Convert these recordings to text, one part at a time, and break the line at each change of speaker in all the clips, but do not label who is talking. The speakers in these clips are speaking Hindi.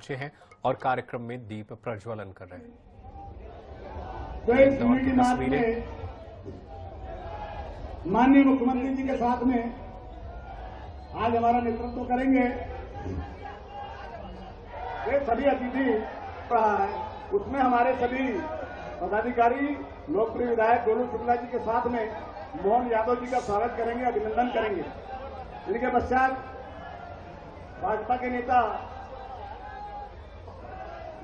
पहुंचे हैं और कार्यक्रम में दीप प्रज्वलन कर रहे हैं।
तो इस यूनिटी मार्च में माननीय मुख्यमंत्री जी के साथ में आज हमारा नेतृत्व करेंगे ये सभी अतिथि रहा है। उसमें हमारे सभी पदाधिकारी लोकप्रिय विधायक गोलू शुक्ला जी के साथ में मोहन यादव जी का स्वागत करेंगे, अभिनंदन करेंगे। इनके पश्चात भाजपा के नेता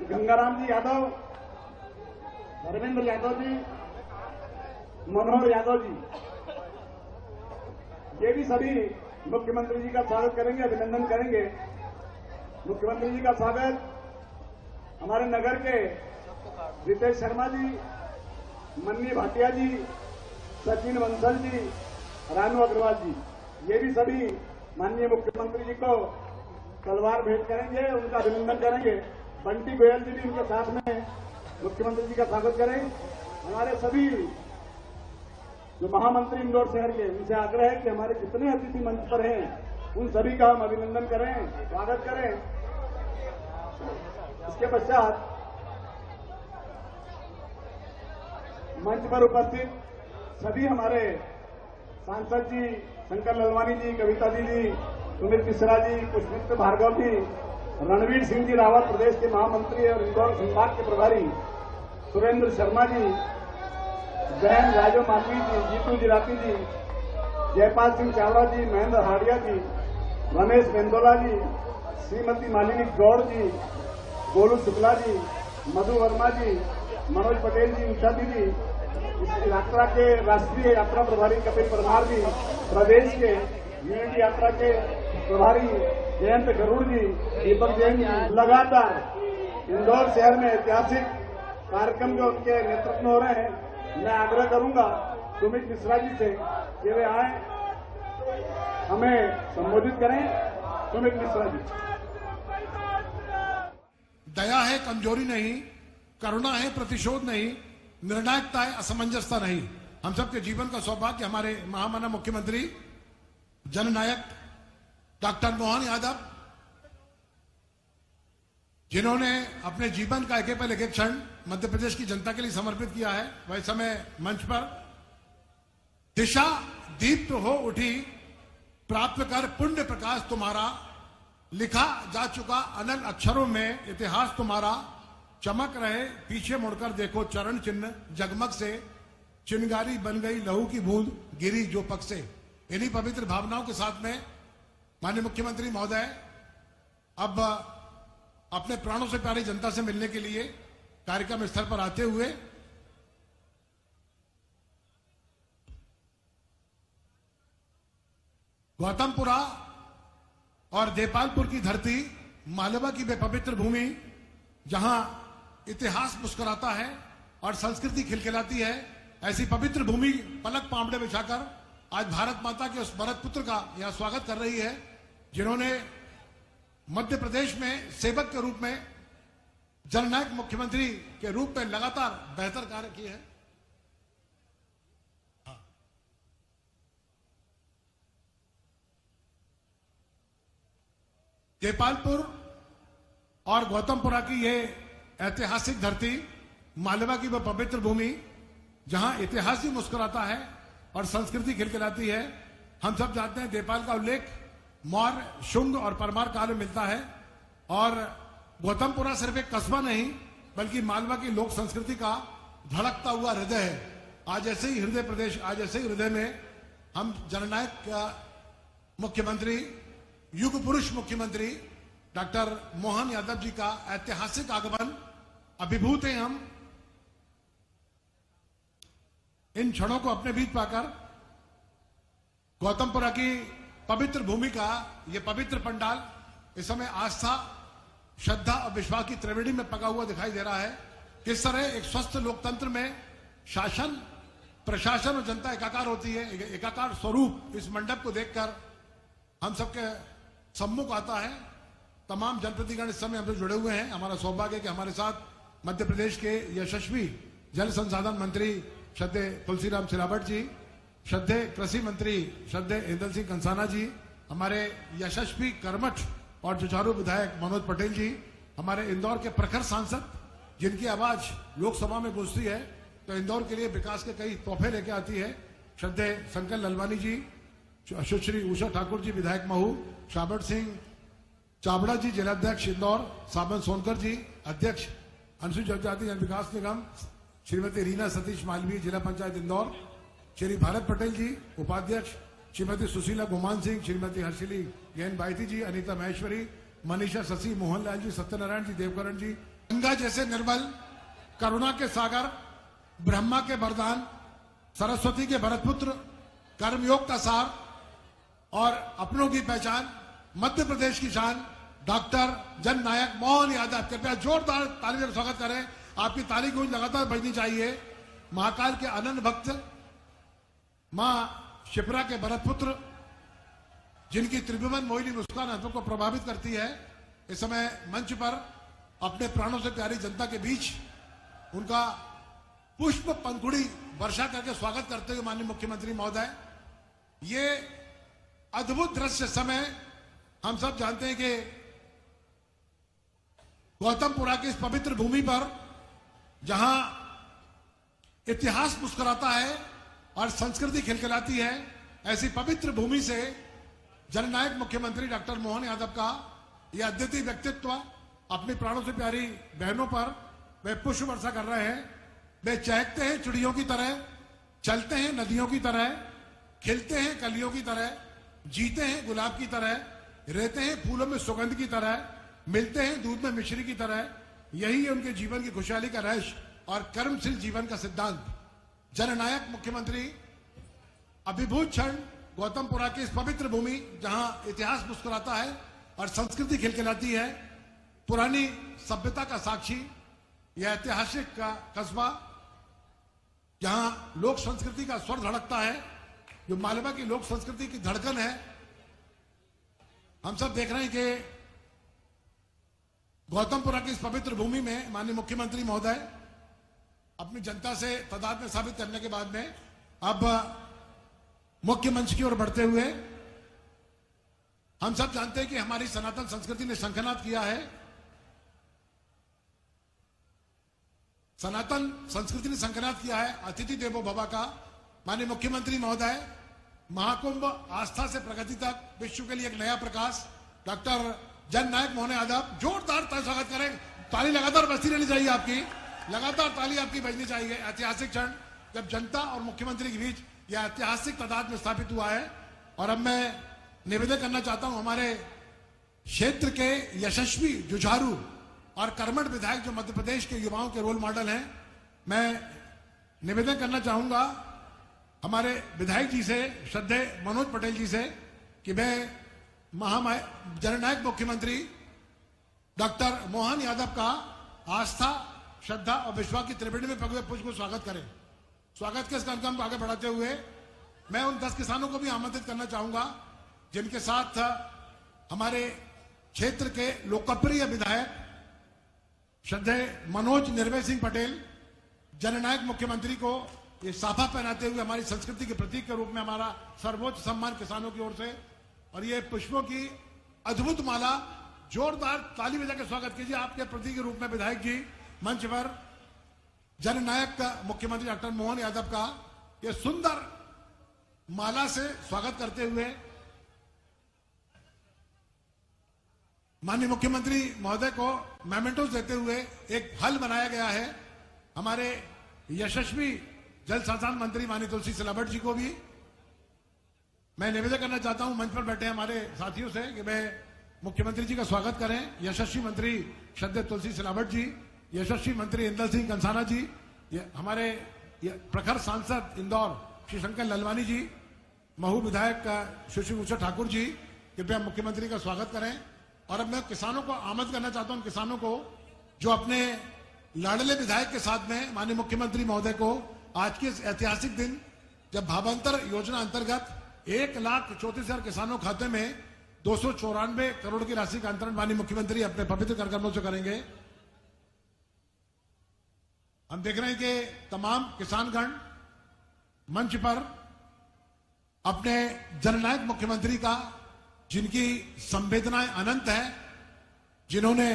गंगाराम जी यादव, धर्मेंद्र यादव जी, मनोहर यादव जी, ये भी सभी मुख्यमंत्री जी का स्वागत करेंगे, अभिनंदन करेंगे। मुख्यमंत्री जी का स्वागत हमारे नगर के रितेश शर्मा जी, मन्नी भाटिया जी, सचिन बंसल जी, रानू अग्रवाल जी, ये भी सभी माननीय मुख्यमंत्री जी को तलवार भेंट करेंगे, उनका अभिनंदन करेंगे। बंटी गोयल जी भी उनके साथ में मुख्यमंत्री जी का स्वागत करें। हमारे सभी जो महामंत्री इंदौर शहर के, उनसे आग्रह है कि हमारे जितने अतिथि मंच पर हैं उन सभी का हम अभिनंदन करें, स्वागत करें। इसके पश्चात मंच पर उपस्थित सभी हमारे सांसद जी, शंकर ललवानी जी, कविता दीदी, सुमित मिश्रा जी, पुष्पित भार्गव जी, रणवीर सिंह जी रावत प्रदेश के महामंत्री और इंदौर संभाग के प्रभारी, सुरेंद्र शर्मा जी, जैन राजो मालवी जी, जीतू जिराती जी, जयपाल सिंह चावड़ा जी, महेंद्र हाड़िया जी, रमेश मेंदोला जी, श्रीमती मालिनी गौड़ जी, गोलू शुक्ला जी, मधु वर्मा जी, मनोज पटेल जी, उषा दीदी, इस यात्रा के राष्ट्रीय यात्रा प्रभारी कपिल परमार जी, प्रदेश के यूनिटी यात्रा के प्रभारी जयंत गरुड़ जी, दीपक जैन जी, लगातार इंदौर शहर में ऐतिहासिक कार्यक्रम जो उनके नेतृत्व में हो रहे हैं, मैं आग्रह करूंगा सुमित मिश्रा जी से कि वे आए, हमें संबोधित करें। सुमित मिश्रा जी।
दया है कमजोरी नहीं, करुणा है प्रतिशोध नहीं, निर्णायकता है असमंजसता नहीं। हम सबके जीवन का सौभाग्य हमारे महामानव मुख्यमंत्री जननायक डॉक्टर मोहन यादव, जिन्होंने अपने जीवन का एक पल एक क्षण मध्य प्रदेश की जनता के लिए समर्पित किया है। वह समय मंच पर दिशा दीप्त हो उठी, प्राप्त कर पुण्य प्रकाश तुम्हारा, लिखा जा चुका अनल अक्षरों में इतिहास तुम्हारा, चमक रहे पीछे मुड़कर देखो चरण चिन्ह जगमग से, चिनगारी बन गई लहू की बूंद गिरी जो पग से। इन्हीं पवित्र भावनाओं के साथ में माननीय मुख्यमंत्री महोदय अब अपने प्राणों से प्यारी जनता से मिलने के लिए कार्यक्रम स्थल पर आते हुए गौतमपुरा और देपालपुर की धरती, मालवा की वे पवित्र भूमि जहां इतिहास मुस्कुराता है और संस्कृति खिलखिलाती है, ऐसी पवित्र भूमि पलक पामड़े बिछाकर आज भारत माता के उस भरत पुत्र का यहां स्वागत कर रही है, जिन्होंने मध्य प्रदेश में सेवक के रूप में, जननायक मुख्यमंत्री के रूप में लगातार बेहतर कार्य किए हैं। देपालपुर और गौतमपुरा की ये ऐतिहासिक धरती, मालवा की वह पवित्र भूमि जहां इतिहास ही मुस्कुराता है और संस्कृति खिलखिलाती है। हम सब जानते हैं देपाल का उल्लेख मौर्य, शुंग और परमार काल में मिलता है, और गौतमपुरा सिर्फ एक कस्बा नहीं बल्कि मालवा की लोक संस्कृति का धड़कता हुआ हृदय है। आज ऐसे ही हृदय प्रदेश, आज ऐसे ही हृदय में हम जननायक मुख्यमंत्री, युग पुरुष मुख्यमंत्री डॉक्टर मोहन यादव जी का ऐतिहासिक आगमन, अभिभूत हैं हम इन क्षणों को अपने बीच पाकर। गौतमपुरा की पवित्र भूमि का ये पवित्र पंडाल इस समय आस्था, श्रद्धा और विश्वास की त्रिवेणी में पका हुआ दिखाई दे रहा है। किस तरह एक स्वस्थ लोकतंत्र में शासन, प्रशासन और जनता एकाकार होती है, एकाकार स्वरूप इस मंडप को देखकर हम सबके सम्मुख आता है। तमाम जनप्रतिनिधिगण इस समय हमसे जुड़े हुए हैं। हमारा सौभाग्य है कि हमारे साथ मध्य प्रदेश के यशस्वी जल संसाधन मंत्री श्रद्धेय तुलसीराम सिलावट जी, श्रद्धेय कृषि मंत्री श्रद्धेय इंदल सिंह कंसाना जी, हमारे यशस्वी कर्मठ और जुझारू विधायक मनोज पटेल जी, हमारे इंदौर के प्रखर सांसद जिनकी आवाज लोकसभा में गूंजती है, तो इंदौर के लिए विकास के कई तोहफे लेके आती है। श्रद्धेय शंकर ललवानी जी, सुश्री उषा ठाकुर जी विधायक महू, शाबड़ सिंह चावड़ा जी जिलाध्यक्ष इंदौर, साबन सोनकर जी अध्यक्ष अनुसूचित जनजाति जन विकास निगम, श्रीमती रीना सतीश मालवीय जिला पंचायत इंदौर, श्री भारत पटेल जी उपाध्यक्ष, श्रीमती सुशीला गुमान सिंह, श्रीमती हर्षिली जैन बाइती जी, अनीता महेश्वरी, मनीषा शशि, मोहनलाल जी, सत्यनारायण जी, देवकरण जी। गंगा जैसे निर्मल, करुणा के सागर, ब्रह्मा के वरदान, सरस्वती के भरतपुत्र, कर्मयोग का सार और अपनों की पहचान, मध्य प्रदेश की शान, डॉक्टर जननायक मोहन यादव। कृपया जोरदार ताली से स्वागत करें। आपकी ताली गूंज लगातार बजनी चाहिए। महाकाल के अनन्य भक्त, मां शिप्रा के भरतपुत्र, जिनकी त्रिभुवन मोहिनी मुस्कान आंखों को प्रभावित करती है, इस समय मंच पर अपने प्राणों से प्यारी जनता के बीच उनका पुष्प पंखुड़ी वर्षा करके स्वागत करते हुए माननीय मुख्यमंत्री महोदय, ये अद्भुत दृश्य समय हम सब जानते हैं कि गौतमपुरा की इस पवित्र भूमि पर जहां इतिहास मुस्कुराता है और संस्कृति खिलखिलाती है, ऐसी पवित्र भूमि से जननायक मुख्यमंत्री डॉक्टर मोहन यादव का यह अद्वितीय व्यक्तित्व अपनी प्राणों से प्यारी बहनों पर वे पुष्प वर्षा कर रहे हैं। वे चहकते हैं चिड़ियों की तरह, चलते हैं नदियों की तरह, खिलते हैं कलियों की तरह, जीते हैं गुलाब की तरह, रहते हैं फूलों में सुगंध की तरह, मिलते हैं दूध में मिश्री की तरह। यही है उनके जीवन की खुशहाली का रहस्य और कर्मशील जीवन का सिद्धांत। जननायक मुख्यमंत्री अभिभूत क्षण गौतमपुरा की इस पवित्र भूमि जहां इतिहास मुस्कुराता है और संस्कृति खिलखिलाती है, पुरानी सभ्यता का साक्षी, यह ऐतिहासिक का कस्बा जहां लोक संस्कृति का स्वर धड़कता है, जो मालवा की लोक संस्कृति की धड़कन है। हम सब देख रहे हैं कि गौतमपुरा की इस पवित्र भूमि में माननीय मुख्यमंत्री महोदय अपनी जनता से तादाद साबित करने के बाद में अब मुख्य मंच की ओर बढ़ते हुए, हम सब जानते हैं कि हमारी सनातन संस्कृति ने शंखनाद किया है। सनातन संस्कृति ने शंखनाद किया है अतिथि देवो भव का। माननीय मुख्यमंत्री महोदय, महाकुंभ आस्था से प्रगति तक विश्व के लिए एक नया प्रकाश, डॉक्टर जननायक मोहन यादव। जोरदार स्वागत करें। ताली लगातार बजती रहनी चाहिए, आपकी लगातार ताली आपकी बजनी चाहिए। ऐतिहासिक क्षण जब जनता और मुख्यमंत्री के बीच यह ऐतिहासिक तादाद में स्थापित हुआ है। और अब मैं निवेदन करना चाहता हूं, हमारे क्षेत्र के यशस्वी, जुझारू और कर्मठ विधायक जो मध्य प्रदेश के युवाओं के रोल मॉडल हैं, मैं निवेदन करना चाहूंगा हमारे विधायक जी से, श्रद्धेय मनोज पटेल जी से, कि वे जननायक मुख्यमंत्री डॉक्टर मोहन यादव का आस्था, श्रद्धा और विश्वास की त्रिवेणी में पगे पुष्प को स्वागत करें। स्वागत के इस कार्यक्रम को आगे बढ़ाते हुए मैं उन 10 किसानों को भी आमंत्रित करना चाहूंगा जिनके साथ हमारे क्षेत्र के लोकप्रिय विधायक श्रद्धेय मनोज निर्भय सिंह पटेल जननायक मुख्यमंत्री को ये साफा पहनाते हुए हमारी संस्कृति के प्रतीक के रूप में हमारा सर्वोच्च सम्मान किसानों की ओर से, और ये पुष्पों की अद्भुत माला, जोरदार ताली बजा के स्वागत कीजिए आपके प्रतीक के रूप में विधायक जी मंच पर जननायक मुख्यमंत्री डॉक्टर मोहन यादव का ये सुंदर माला से स्वागत करते हुए माननीय मुख्यमंत्री महोदय को मेमेंटोस देते हुए एक हल बनाया गया है। हमारे यशस्वी जल संसाधन मंत्री माननीय तुलसी सिलावट जी को भी मैं निवेदन करना चाहता हूं, मंच पर बैठे हमारे साथियों से, कि वे मुख्यमंत्री जी का स्वागत करें। यशस्वी मंत्री श्रद्धेय तुलसी सिलावट जी, यशस्वी मंत्री इंदल सिंह कंसाना जी, हमारे प्रखर सांसद इंदौर श्री शंकर ललवानी जी, महू विधायक सुश्री उषा ठाकुर जी, कृपया मुख्यमंत्री का स्वागत करें। और अब मैं किसानों को आमंत्रित करना चाहता हूं, किसानों को जो अपने लाडले विधायक के साथ में माननीय मुख्यमंत्री महोदय को आज के ऐतिहासिक दिन, जब भावांतर योजना अंतर्गत 1,34,000 किसानों खाते में 294 करोड़ की राशि का अंतरण माननीय मुख्यमंत्री अपने पवित्र कार्यक्रमों से करेंगे। हम देख रहे हैं कि तमाम किसानगण मंच पर अपने जननायक मुख्यमंत्री का, जिनकी संवेदनाएं अनंत है, जिन्होंने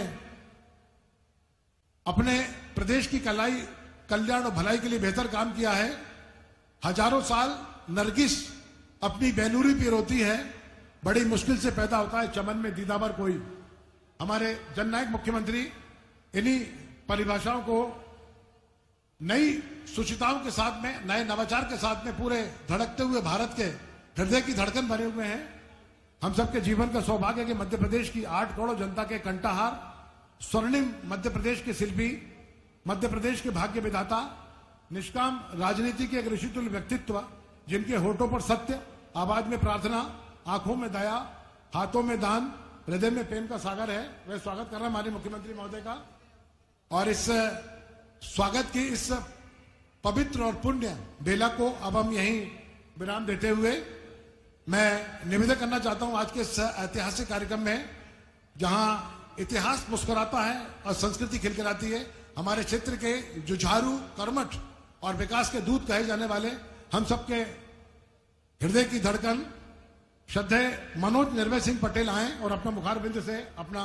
अपने प्रदेश की कल्याण और भलाई के लिए बेहतर काम किया है। हजारों साल नरगिस अपनी बेनूरी पे रोती है, बड़ी मुश्किल से पैदा होता है चमन में दीदावर कोई। हमारे जननायक मुख्यमंत्री इन्हीं परिभाषाओं को नई सुचिताओं के साथ में, नए नवाचार के साथ में पूरे धड़कते हुए भारत के हृदय की धड़कन बने हुए हैं। हम सबके जीवन का सौभाग्य है कि मध्य प्रदेश की 8 करोड़ जनता के कंठाहार, स्वर्णिम मध्य प्रदेश के शिल्पी, मध्य प्रदेश के भाग्य विधाता, निष्काम राजनीति के एक ऋषितुल्य व्यक्तित्व, जिनके होठों पर सत्य, आवाज में प्रार्थना, आंखों में दया, हाथों में दान, हृदय में प्रेम का सागर है। मैं स्वागत कर रहा हूं माननीय मुख्यमंत्री महोदय का। और इस स्वागत की इस पवित्र और पुण्य बेला को अब हम यहीं विराम देते हुए मैं निवेदन करना चाहता हूं आज के इस ऐतिहासिक कार्यक्रम में, जहां इतिहास मुस्कुराता है और संस्कृति खिलखिलाती है। हमारे क्षेत्र के जुझारू, कर्मठ और विकास के दूत कहे जाने वाले हम सबके हृदय की धड़कन श्रद्धेय मनोज निर्भय सिंह पटेल आए और अपना मुखारबिंद से अपना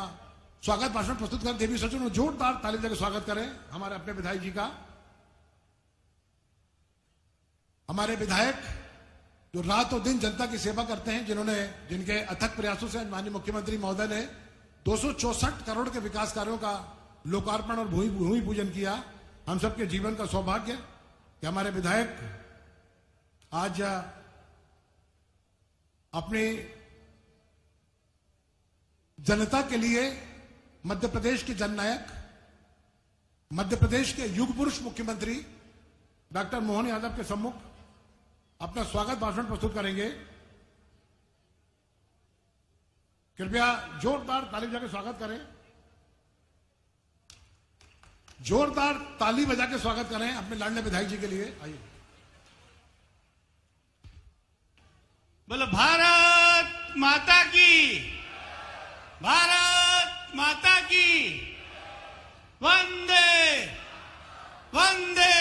स्वागत भाषण प्रस्तुत कर देवी सचिव ने जोरदार ताली देकर स्वागत करें हमारे अपने विधायक जी का। हमारे विधायक जो रात और दिन जनता की सेवा करते हैं, जिनके अथक प्रयासों से माननीय मुख्यमंत्री महोदय ने 264 करोड़ के विकास कार्यों का लोकार्पण और भूमि पूजन किया। हम सबके जीवन का सौभाग्य कि हमारे विधायक आज अपनी जनता के लिए मध्य प्रदेश के जननायक, मध्य प्रदेश के युग पुरुष मुख्यमंत्री डॉक्टर मोहन यादव के सम्मुख अपना स्वागत भाषण प्रस्तुत करेंगे। कृपया जोरदार ताली बजा के स्वागत करें, जोरदार ताली बजा के स्वागत करें अपने लाडले विधायक जी के लिए। आइए।
बोलो भारत माता की, भारत माता की, वंदे वंदे।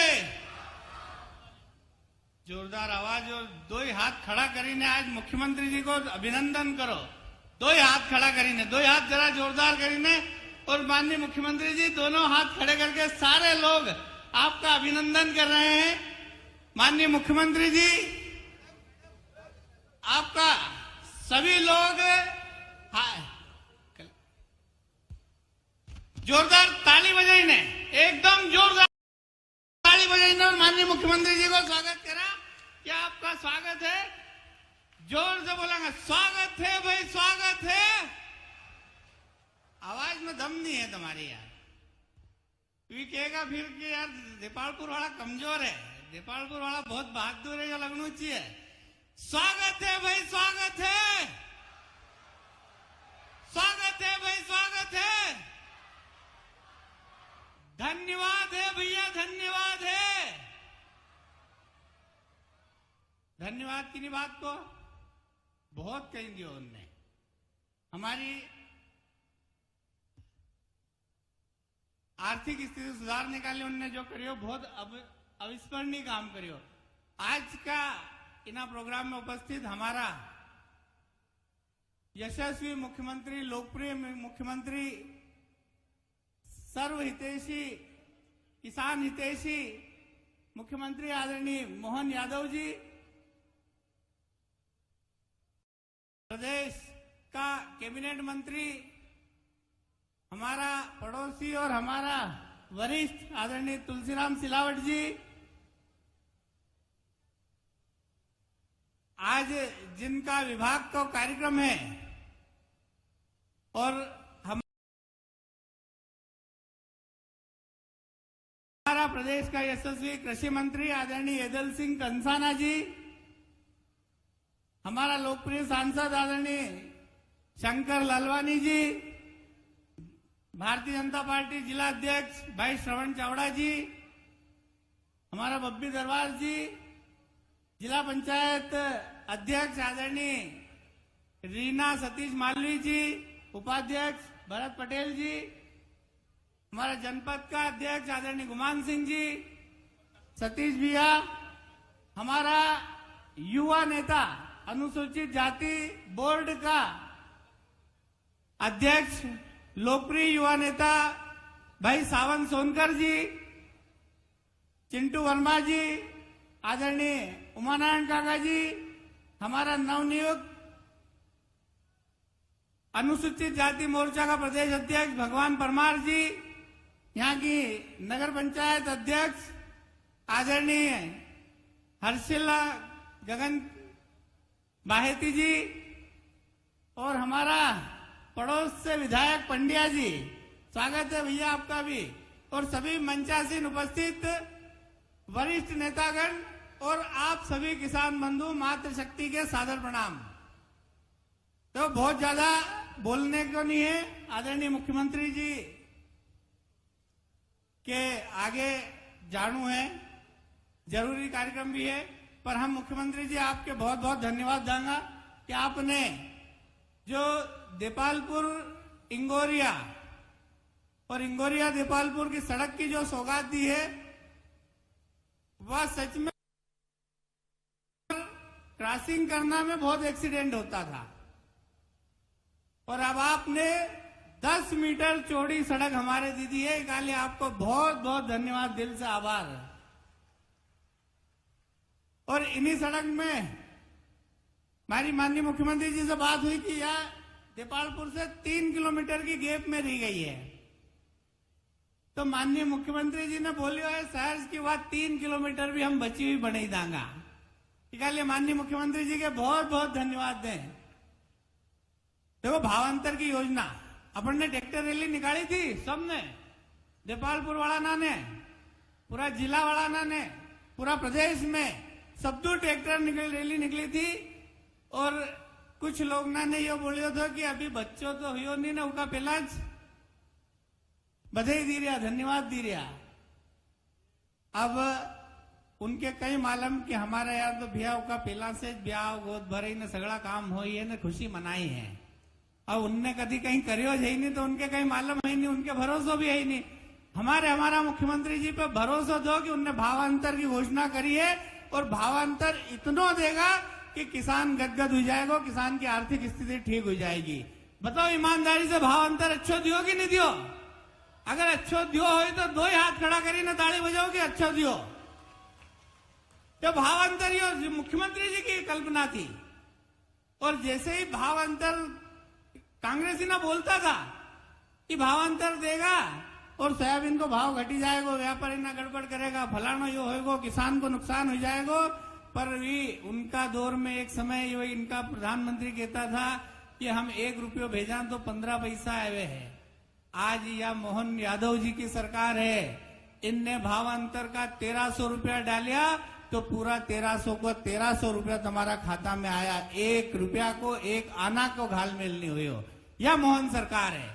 जोरदार आवाज और दो ही हाथ खड़ा करीने आज मुख्यमंत्री जी को अभिनंदन करो। दो ही हाथ खड़ा करीने, दो ही हाथ जरा जोरदार करीने। और माननीय मुख्यमंत्री जी दोनों हाथ खड़े करके सारे लोग आपका अभिनंदन कर रहे हैं। माननीय मुख्यमंत्री जी, आपका सभी लोग जोरदार ताली बजाइने, एकदम जोरदार ताली बजाइने और माननीय मुख्यमंत्री जी को स्वागत करा। क्या आपका स्वागत है? जोर से बोलेंगे, स्वागत है भाई, स्वागत है। आवाज में दम नहीं है तुम्हारी यार। कोई कहेगा फिर कि यार नेपालपुर वाला कमजोर है, नेपालपुर वाला बहुत बहादुर है, जो लगना चाहिए। स्वागत है भाई, स्वागत है, स्वागत है भाई, स्वागत है। धन्यवाद है भैया, धन्यवाद है। धन्यवाद की बात को बहुत कही दियो उनने। हमारी आर्थिक स्थिति सुधारने के लिए उनने जो करियो बहुत अविस्मरणीय काम करियो। आज का इन प्रोग्राम में उपस्थित हमारा यशस्वी मुख्यमंत्री, लोकप्रिय मुख्यमंत्री, सर्वहितैषी, किसान हितैषी मुख्यमंत्री आदरणीय मोहन यादव जी, प्रदेश का कैबिनेट मंत्री, हमारा पड़ोसी और हमारा वरिष्ठ आदरणीय तुलसीराम सिलावट जी, आज जिनका विभाग का कार्यक्रम है, और हमारा प्रदेश का यशस्वी कृषि मंत्री आदरणीय एदल सिंह कंसाना जी, हमारा लोकप्रिय सांसद आदरणीय शंकर लालवानी जी, भारतीय जनता पार्टी जिला अध्यक्ष भाई श्रवण चावड़ा जी, हमारा बब्बी दरबार जी, जिला पंचायत अध्यक्ष आदरणीय रीना सतीश मालवी जी, उपाध्यक्ष भरत पटेल जी, हमारा जनपद का अध्यक्ष आदरणीय गुमान सिंह जी, सतीश भैया, हमारा युवा नेता अनुसूचित जाति बोर्ड का अध्यक्ष, लोकप्रिय युवा नेता भाई सावंत सोनकर जी, चिंटू वर्मा जी, आदरणीय उमानारायण काका जी, हमारा नवनियुक्त अनुसूचित जाति मोर्चा का प्रदेश अध्यक्ष भगवान परमार जी, यहाँ की नगर पंचायत अध्यक्ष आदरणीय हर्षिला गगन बाहेती जी, और हमारा पड़ोस से विधायक पंड्या जी, स्वागत है भैया आपका भी, और सभी मंचासीन उपस्थित वरिष्ठ नेतागण और आप सभी किसान बंधु मातृशक्ति के सादर प्रणाम। तो बहुत ज्यादा बोलने को नहीं है, आदरणीय मुख्यमंत्री जी के आगे जानू है, जरूरी कार्यक्रम भी है, पर हम मुख्यमंत्री जी आपके बहुत बहुत धन्यवाद देंगे कि आपने जो देपालपुर इंगोरिया और इंगोरिया देपालपुर की सड़क की जो सौगात दी है, वह सच में क्रॉसिंग करना में बहुत एक्सीडेंट होता था, और अब आपने 10 मीटर चौड़ी सड़क हमारे दी दी है, इसके लिए आपको बहुत बहुत धन्यवाद, दिल से आभार। और इन्हीं सड़क में हमारी माननीय मुख्यमंत्री जी से बात हुई कि यह देपालपुर से 3 किलोमीटर की गैप में रह गई है, तो माननीय मुख्यमंत्री जी ने बोलियो है शहर की बात 3 किलोमीटर भी हम बची हुई बने देंगे। इसलिए माननीय मुख्यमंत्री जी के बहुत बहुत धन्यवाद दें। देखो भावांतर की योजना अपन ने ट्रैक्टर रैली निकाली थी, सबने, देपालपुर वाला ने, पूरा जिला वाला ने, पूरा प्रदेश में सबदू ट्रैक्टर रैली निकली थी, और कुछ लोग ने ये बोलियो था कि अभी बच्चों तो हुई नहीं ना, उनका पहला बधाई दी रहा, धन्यवाद दी रहा। अब उनके कई मालूम कि हमारे यहाँ तो भैया का पहला से ब्याह गोद भरे ने सगड़ा काम हो है ने खुशी मनाई है। अब उनने कभी कहीं करियो है ही नहीं, तो उनके कहीं मालूम है नहीं, उनके भरोसा भी है ही नहीं। हमारा मुख्यमंत्री जी पे भरोसा दो कि उनने भावांतर की घोषणा करी है, और भावांतर इतना देगा कि किसान गदगद हो जाएगा, किसान की आर्थिक स्थिति ठीक हो जाएगी। बताओ ईमानदारी से भावांतर अच्छो दियो कि नहीं दियो? अगर अच्छो दियो हो तो 2 हाथ खड़ा करी ना ताली बजाओ कि अच्छो दियो। तो भावांतर ये मुख्यमंत्री जी की कल्पना थी, और जैसे ही भावांतर कांग्रेसी ना बोलता था कि भावांतर देगा और सोयाबीन को भाव घटी जाएगा, व्यापारी ना गड़बड़ करेगा, फलाना यो होएगा, किसान को नुकसान हो जाएगा, पर भी उनका दौर में एक समय ये इनका प्रधानमंत्री कहता था कि हम 1 रुपया भेजा तो 15 पैसा आवे है। आज यह मोहन यादव जी की सरकार है, इनने भावांतर का 1300 रुपया डालिया तो पूरा 1300 को 1300 रुपया तुम्हारा खाता में आया, 1 रुपया को 1 आना को घाल मेल नहीं हुई हो। यह मोहन सरकार है।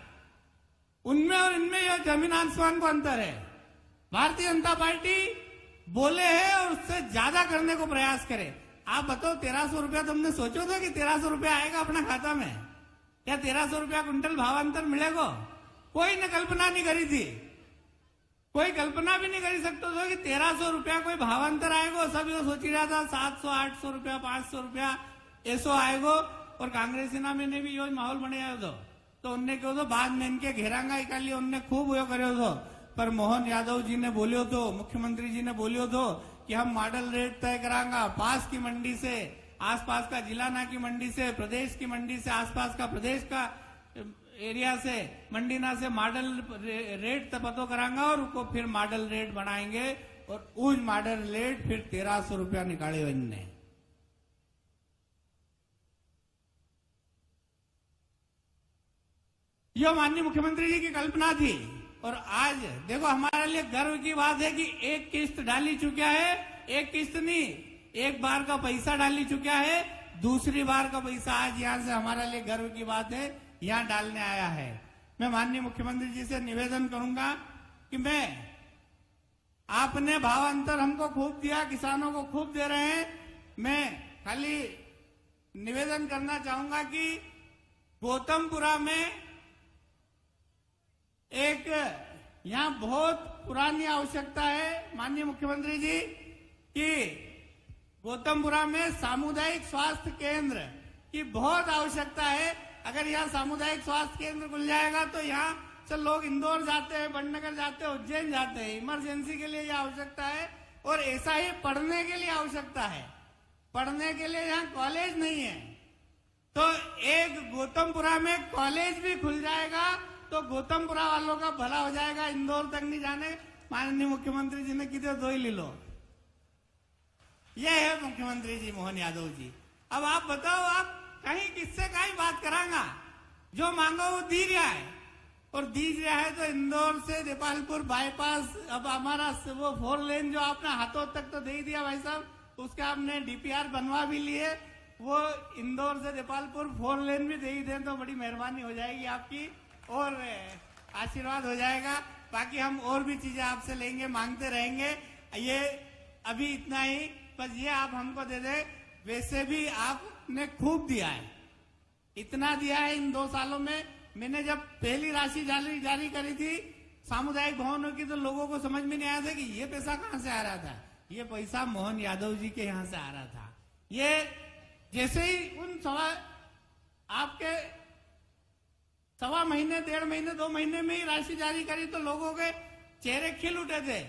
उनमें और इनमें यह जमीन आसमान को अंतर है। भारतीय जनता पार्टी बोले है और उससे ज्यादा करने को प्रयास करे। आप बताओ 1300 रुपया तुमने सोचो था कि 1300 रुपया आएगा अपना खाता में? क्या 1300 रुपया कुंटल भावांतर मिलेगा? कोई ने कल्पना नहीं करी थी, कोई कल्पना भी नहीं कर सकता था कि 1300 रुपया कोई भावांतर आएगा। सब ये सोच रहा था 700 800 रुपया 500 रुपया ऐसो आएगा, और कांग्रेसी ना में ने भी यो माहौल बनाया तो उनने क्यों तो बाद में इनके घेरांगा इकाली उनने खूब वो करो तो, पर मोहन यादव जी ने बोलियो तो, मुख्यमंत्री जी ने बोलियो तो कि हम मॉडल रेट तय करांगा, पास की मंडी से, आसपास का जिला ना की मंडी से, प्रदेश की मंडी से, आसपास का प्रदेश का एरिया से, मंडी ना से मॉडल रेट पतो करांगा, और उनको फिर मॉडल रेट बनाएंगे, और उस मॉडल रेट फिर 1300 रुपया निकाले इनने। यह माननीय मुख्यमंत्री जी की कल्पना थी। और आज देखो हमारे लिए गर्व की बात है कि 1 किस्त डाली चुका है, 1 किस्त नहीं, 1 बार का पैसा डाली चुका है, दूसरी बार का पैसा आज यहां से हमारे लिए गर्व की बात है यहां डालने आया है। मैं माननीय मुख्यमंत्री जी से निवेदन करूंगा कि आपने भावांतर हमको खूब दिया, किसानों को खूब दे रहे हैं। मैं खाली निवेदन करना चाहूंगा कि गौतमपुरा में एक यहां बहुत पुरानी आवश्यकता है माननीय मुख्यमंत्री जी कि गौतमपुरा में सामुदायिक स्वास्थ्य केंद्र की बहुत आवश्यकता है। अगर यहाँ सामुदायिक स्वास्थ्य केंद्र खुल जाएगा तो यहाँ चल लोग इंदौर जाते हैं, बड़नगर जाते हैं, उज्जैन जाते हैं, इमरजेंसी के लिए ये आवश्यकता है। और ऐसा ही पढ़ने के लिए आवश्यकता है, पढ़ने के लिए यहाँ कॉलेज नहीं है, तो एक गौतमपुरा में कॉलेज भी खुल जाएगा तो गौतमपुरा वालों का भला हो जाएगा, इंदौर तक नहीं जाने। माननीय मुख्यमंत्री जी ने किधर दो ही ले लो। ये है मुख्यमंत्री जी मोहन यादव जी। अब आप बताओ, आप कहीं किससे कहीं बात करांगा, जो मांगो वो दी रहा है। और दी रहा है तो इंदौर से देपालपुर बाईपास, अब हमारा वो 4 लेन जो आपने हाथों तक तो दे ही दिया भाई साहब, उसका आपने डीपीआर बनवा भी लिए, वो इंदौर से देपालपुर 4 लेन भी दे ही दें तो बड़ी मेहरबानी हो जाएगी आपकी और आशीर्वाद हो जाएगा। बाकी हम और भी चीजें आपसे लेंगे, मांगते रहेंगे। ये अभी इतना ही, बस ये आप हमको दे दे। वैसे भी आपने खूब दिया है, इतना दिया है इन 2 सालों में। मैंने जब पहली राशि जारी करी थी सामुदायिक भवनों की, तो लोगों को समझ में नहीं आया था कि ये पैसा कहां से आ रहा था। ये पैसा मोहन यादव जी के यहां से आ रहा था। ये जैसे ही उन आपके 1.25 महीने, 1.5 महीने, 2 महीने में ही राशि जारी करी तो लोगों के चेहरे खिल उठे थे,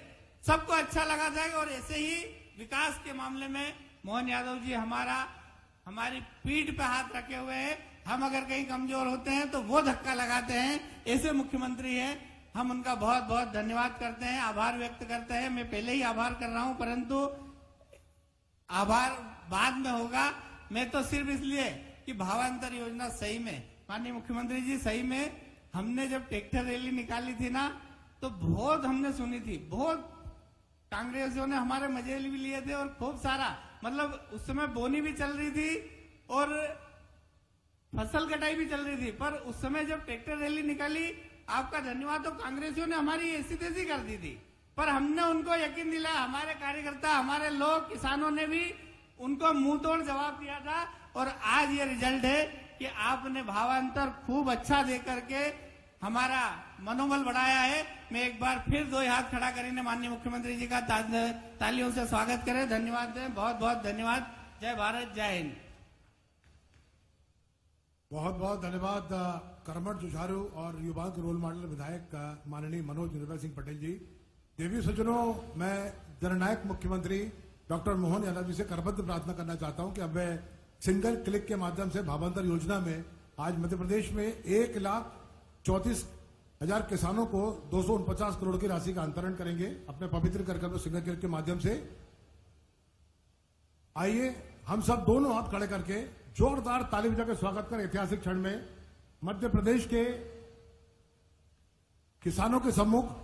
सबको अच्छा लगा था। और ऐसे ही विकास के मामले में मोहन यादव जी हमारी पीठ पे हाथ रखे हुए हैं। हम अगर कहीं कमजोर होते हैं तो वो धक्का लगाते हैं, ऐसे मुख्यमंत्री हैं। हम उनका बहुत बहुत धन्यवाद करते हैं, आभार व्यक्त करते हैं। मैं पहले ही आभार कर रहा हूं, परंतु आभार बाद में होगा। मैं तो सिर्फ इसलिए कि भावांतर योजना सही में, माननीय मुख्यमंत्री जी, सही में हमने जब ट्रैक्टर रैली निकाली थी ना, तो बहुत हमने सुनी थी, बहुत कांग्रेसियों ने हमारे मजे भी लिए थे और खूब सारा, मतलब उस समय बोनी भी चल रही थी और फसल कटाई भी चल रही थी। पर उस समय जब ट्रैक्टर रैली निकाली, आपका धन्यवाद, तो कांग्रेसियों ने हमारी ऐसी तैसी कर दी थी, पर हमने उनको यकीन दिलाया, हमारे कार्यकर्ता, हमारे लोग, किसानों ने भी उनको मुंह तोड़ जवाब दिया था। और आज ये रिजल्ट है कि आपने भावांतर खूब अच्छा दे करके हमारा मनोबल बढ़ाया है। मैं एक बार फिर 2 हाथ खड़ा करेंगे माननीय मुख्यमंत्री जी का, तालियों से स्वागत करें, धन्यवाद दें। बहुत बहुत धन्यवाद। जय भारत, जय हिंद।
बहुत बहुत धन्यवाद कर्मठ, जुझारू और युवाओं के रोल मॉडल विधायक माननीय मनोज निर्मल सिंह पटेल जी। देवी सज्जनों, मैं जननायक मुख्यमंत्री डॉक्टर मोहन यादव जी से करबद्ध प्रार्थना करना चाहता हूं कि अब सिंगल क्लिक के माध्यम से भावांतर योजना में आज मध्य प्रदेश में 1,34,000 किसानों को 249 करोड़ की राशि का अंतरण करेंगे अपने पवित्र कर सिंगल क्लिक के माध्यम से। आइए हम सब दोनों हाथ खड़े करके जोरदार ताली बजा के स्वागत करें ऐतिहासिक क्षण में मध्य प्रदेश के किसानों के सम्मुख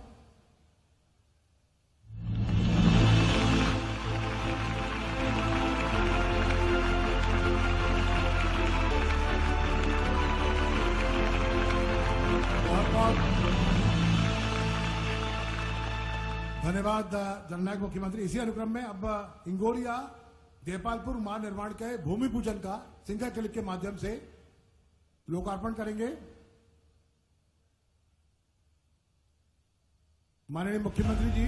धन्यवाद जननायक मुख्यमंत्री। इसी अनुक्रम में अब इंगोरिया देपालपुर मार्ग निर्माण के भूमि पूजन का सिंगल क्लिक के माध्यम से लोकार्पण करेंगे माननीय मुख्यमंत्री जी।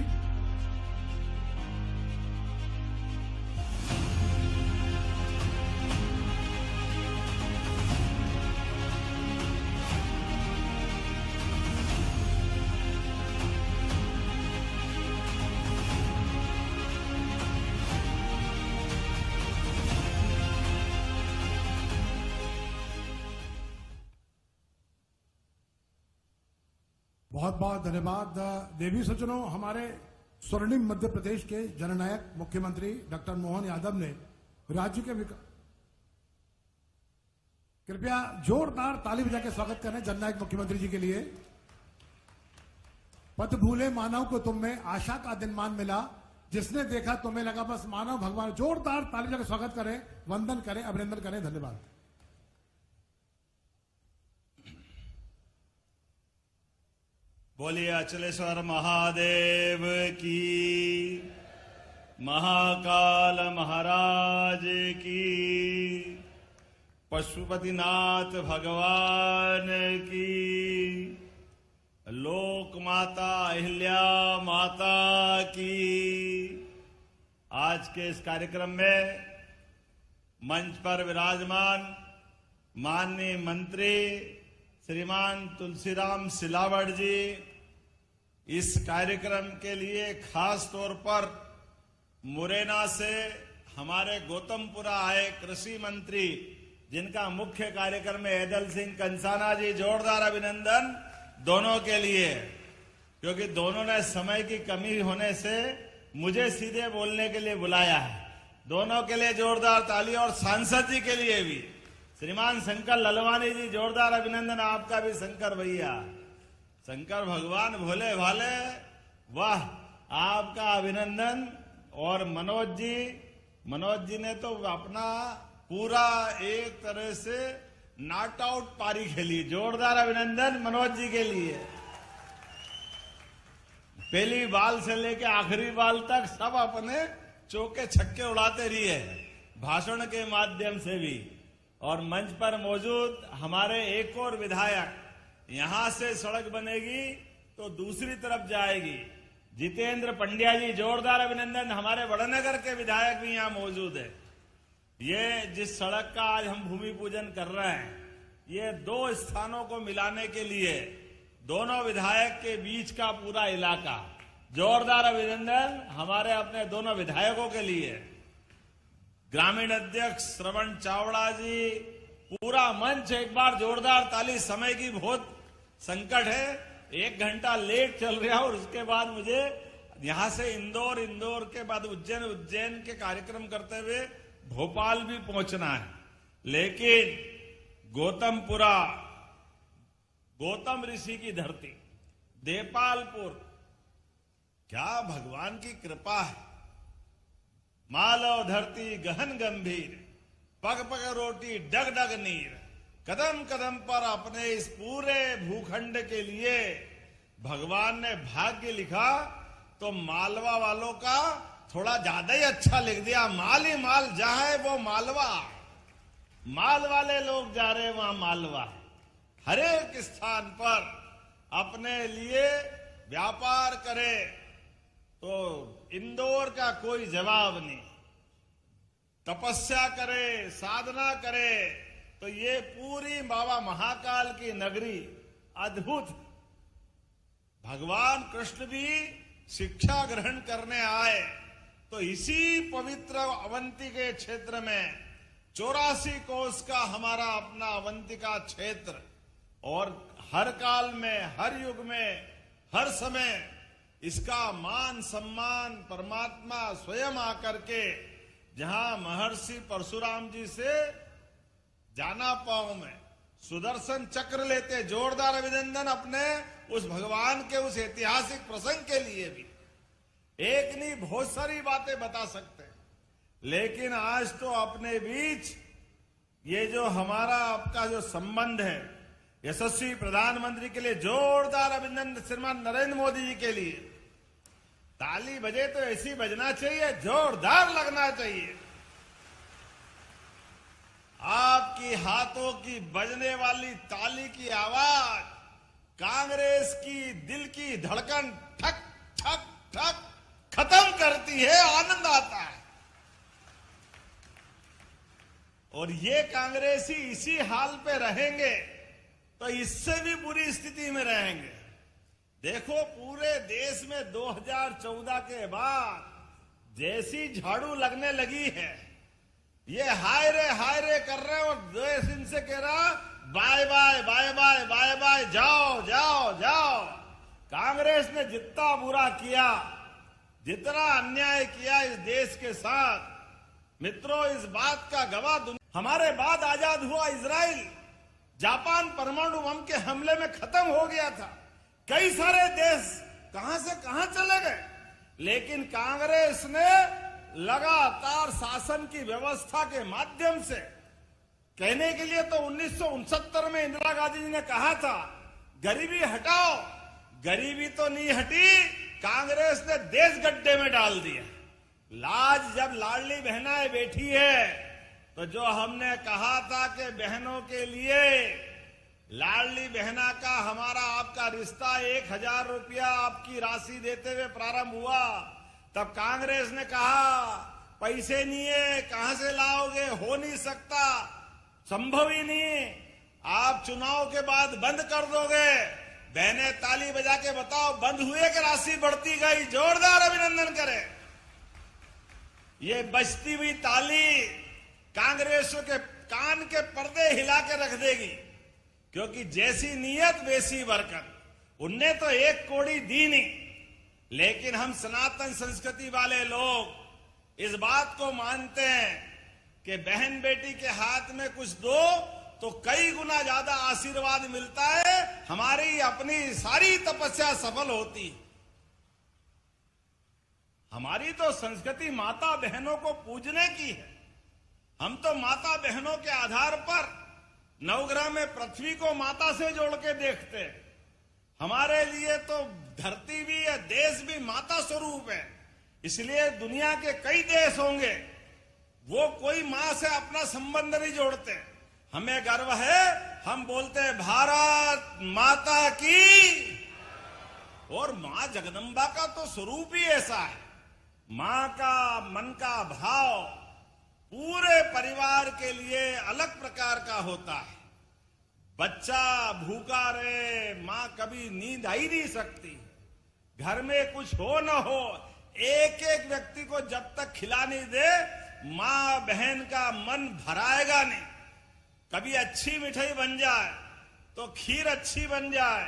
बहुत बहुत धन्यवाद। देवी सज्जनों, हमारे स्वर्णिम मध्य प्रदेश के जननायक मुख्यमंत्री डॉक्टर मोहन यादव ने राज्य के कृपया जोरदार ताली बजा के स्वागत करें जननायक मुख्यमंत्री जी के लिए। पथ भूले मानव को तुम में आशा का दिन मान मिला, जिसने देखा तुम्हें लगा बस मानव भगवान। जोरदार ताली बजा के स्वागत करें, वंदन करें, अभिनंदन करें। धन्यवाद।
बोलिए अचलेश्वर महादेव की, महाकाल महाराज की, पशुपतिनाथ भगवान की, लोक माता अहिल्या माता की। आज के इस कार्यक्रम में मंच पर विराजमान माननीय मंत्री श्रीमान तुलसीराम सिलावट जी इस कार्यक्रम के लिए खास तौर पर मुरैना से हमारे गौतमपुरा आए कृषि मंत्री जिनका मुख्य कार्यक्रम में ऐदल सिंह कंसाना जी, जोरदार अभिनंदन दोनों के लिए, क्योंकि दोनों ने समय की कमी होने से मुझे सीधे बोलने के लिए बुलाया है। दोनों के लिए जोरदार ताली। और सांसद जी के लिए भी श्रीमान शंकर ललवानी जी, जोरदार अभिनंदन आपका भी। शंकर भैया, शंकर भगवान भोले भाले, वाह, आपका अभिनंदन। और मनोज जी ने तो अपना पूरा एक तरह से नॉट आउट पारी खेली, जोरदार अभिनंदन मनोज जी के लिए। पहली बाल से लेके आखिरी बाल तक सब अपने चौके छक्के उड़ाते रहिए, भाषण के माध्यम से भी। और मंच पर मौजूद हमारे एक और विधायक, यहां से सड़क बनेगी तो दूसरी तरफ जाएगी, जितेंद्र पंड्या जी, जोरदार अभिनंदन। हमारे बड़नगर के विधायक भी यहां मौजूद है। ये जिस सड़क का आज हम भूमि पूजन कर रहे हैं, ये दो स्थानों को मिलाने के लिए दोनों विधायक के बीच का पूरा इलाका, जोरदार अभिनंदन हमारे अपने दोनों विधायकों के लिए। ग्रामीण अध्यक्ष श्रवण चावड़ा जी, पूरा मंच एक बार जोरदार ताली। समय की बहुत संकट है, 1 घंटा लेट चल रहा और उसके बाद मुझे यहां से इंदौर के बाद उज्जैन के कार्यक्रम करते हुए भोपाल भी पहुंचना है। लेकिन गौतमपुरा, गौतम ऋषि की धरती, देपालपुर, क्या भगवान की कृपा है। मालव धरती गहन गंभीर, पग पग रोटी डग डग नीर, कदम कदम पर अपने इस पूरे भूखंड के लिए भगवान ने भाग्य लिखा तो मालवा वालों का थोड़ा ज्यादा ही अच्छा लिख दिया। माल ही माल, जहां है वो मालवा, माल वाले लोग जा रहे वहां मालवा। हर एक स्थान पर अपने लिए व्यापार करे तो इंदौर का कोई जवाब नहीं। तपस्या करे, साधना करे तो ये पूरी बाबा महाकाल की नगरी अद्भुत। भगवान कृष्ण भी शिक्षा ग्रहण करने आए तो इसी पवित्र अवंती के क्षेत्र में 84 कोस का हमारा अपना अवंतिका क्षेत्र, और हर काल में, हर युग में, हर समय इसका मान सम्मान परमात्मा स्वयं आकर के, जहां महर्षि परशुराम जी से जाना पाऊं में सुदर्शन चक्र लेते, जोरदार अभिनंदन अपने उस भगवान के उस ऐतिहासिक प्रसंग के लिए भी। एक नहीं, बहुत सारी बातें बता सकते हैं, लेकिन आज तो अपने बीच ये जो हमारा आपका जो संबंध है यशस्वी प्रधानमंत्री के लिए जोरदार अभिनंदन। श्रीमान नरेंद्र मोदी जी के लिए ताली बजे तो ऐसी बजना चाहिए, जोरदार लगना चाहिए। आपकी हाथों की बजने वाली ताली की आवाज कांग्रेस की दिल की धड़कन ठक ठक ठक खत्म करती है, आनंद आता है। और ये कांग्रेसी इसी हाल पे रहेंगे तो इससे भी बुरी स्थिति में रहेंगे। देखो, पूरे देश में 2014 के बाद जैसी झाड़ू लगने लगी है, ये हाय रे कर रहे हैं और देश इनसे कह रहा bye bye bye bye bye bye, जाओ जाओ जाओ। कांग्रेस ने जितना बुरा किया, जितना अन्याय किया इस देश के साथ, मित्रों, इस बात का गवाह हमारे बाद आजाद हुआ इजराइल, जापान परमाणु बम के हमले में खत्म हो गया था। कई सारे देश कहां से कहां चले गए, लेकिन कांग्रेस ने लगातार शासन की व्यवस्था के माध्यम से, कहने के लिए तो 1969 में इंदिरा गांधी जी ने कहा था गरीबी हटाओ, गरीबी तो नहीं हटी, कांग्रेस ने देश गड्ढे में डाल दिया। लाज जब लाडली बहनाएं बैठी है तो जो हमने कहा था कि बहनों के लिए लाडली बहना का हमारा आपका रिश्ता 1000 रुपया आपकी राशि देते हुए प्रारंभ हुआ, तब कांग्रेस ने कहा पैसे नहीं है, कहां से लाओगे, हो नहीं सकता, संभव ही नहीं। आप चुनाव के बाद बंद कर दोगे। बहनें ताली बजा के बताओ, बंद हुए कि राशि बढ़ती गई? जोरदार अभिनंदन करें। ये बजती हुई ताली कांग्रेसों के कान के पर्दे हिला के रख देगी, क्योंकि जैसी नीयत वैसी बरकत। उनने तो एक कौड़ी दी नहीं, लेकिन हम सनातन संस्कृति वाले लोग इस बात को मानते हैं कि बहन बेटी के हाथ में कुछ दो तो कई गुना ज्यादा आशीर्वाद मिलता है, हमारी अपनी सारी तपस्या सफल होती। हमारी तो संस्कृति माता बहनों को पूजने की है। हम तो माता बहनों के आधार पर नवग्रह में पृथ्वी को माता से जोड़ के देखते हैं। हमारे लिए तो धरती भी है, देश भी माता स्वरूप है। इसलिए दुनिया के कई देश होंगे, वो कोई मां से अपना संबंध नहीं जोड़ते। हमें गर्व है, हम बोलते हैं भारत माता की। और मां जगदम्बा का तो स्वरूप ही ऐसा है। मां का मन का भाव पूरे परिवार के लिए अलग प्रकार का होता है। बच्चा भूखा रहे, मां कभी नींद आ ही नहीं सकती। घर में कुछ हो न हो, एक एक व्यक्ति को जब तक खिला नहीं दे, मां बहन का मन भराएगा नहीं। कभी अच्छी मिठाई बन जाए तो खीर अच्छी बन जाए,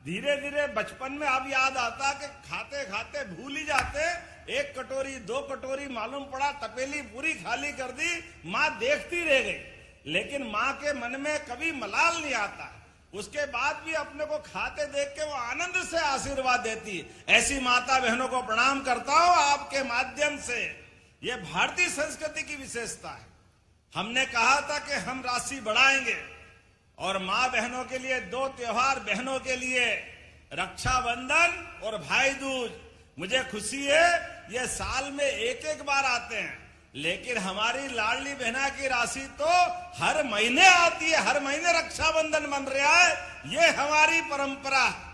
धीरे धीरे बचपन में अब याद आता कि खाते खाते भूल ही जाते। एक कटोरी दो कटोरी मालूम पड़ा तपेली पूरी खाली कर दी, मां देखती रह गई। लेकिन मां के मन में कभी मलाल नहीं आता। उसके बाद भी अपने को खाते देख के वो आनंद से आशीर्वाद देती। ऐसी माता बहनों को प्रणाम करता हूं आपके माध्यम से। ये भारतीय संस्कृति की विशेषता है। हमने कहा था कि हम राशि बढ़ाएंगे, और मां बहनों के लिए दो त्योहार बहनों के लिए, रक्षाबंधन और भाई दूज। मुझे खुशी है ये साल में एक एक बार आते हैं, लेकिन हमारी लाडली बहना की राशि तो हर महीने आती है। हर महीने रक्षाबंधन बन रहा है, ये हमारी परंपरा है।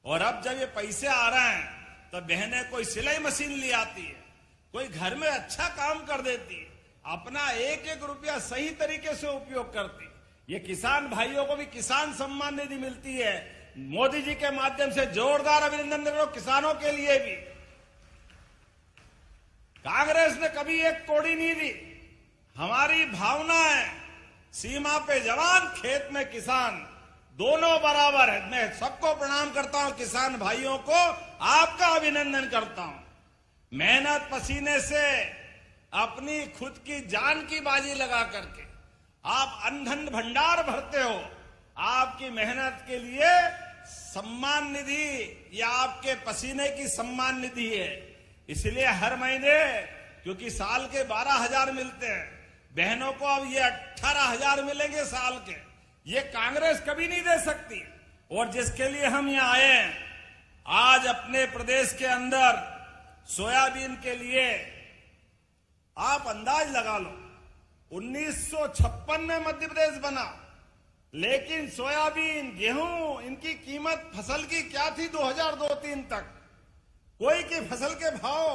और अब जब ये पैसे आ रहे हैं तो बहनें कोई सिलाई मशीन ले आती है, कोई घर में अच्छा काम कर देती है, अपना एक एक रुपया सही तरीके से उपयोग करती। ये किसान भाइयों को भी किसान सम्मान निधि मिलती है। मोदी जी के माध्यम से जोरदार अभिनंदन करो किसानों के लिए भी। कांग्रेस ने कभी एक कौड़ी नहीं दी। हमारी भावना है सीमा पे जवान, खेत में किसान, दोनों बराबर है। मैं सबको प्रणाम करता हूं, किसान भाइयों को आपका अभिनंदन करता हूं। मेहनत पसीने से अपनी खुद की जान की बाजी लगा करके आप अन्न भंडार भरते हो। आपकी मेहनत के लिए सम्मान निधि या आपके पसीने की सम्मान निधि है। इसलिए हर महीने, क्योंकि साल के 12,000 मिलते हैं, बहनों को अब ये 18,000 मिलेंगे साल के। ये कांग्रेस कभी नहीं दे सकती। और जिसके लिए हम यहाँ आए हैं, आज अपने प्रदेश के अंदर सोयाबीन के लिए आप अंदाज लगा लो, 1956 में मध्य प्रदेश बना, लेकिन सोयाबीन गेहूं इनकी कीमत फसल की क्या थी 2002-03 तक। कोई की फसल के भाव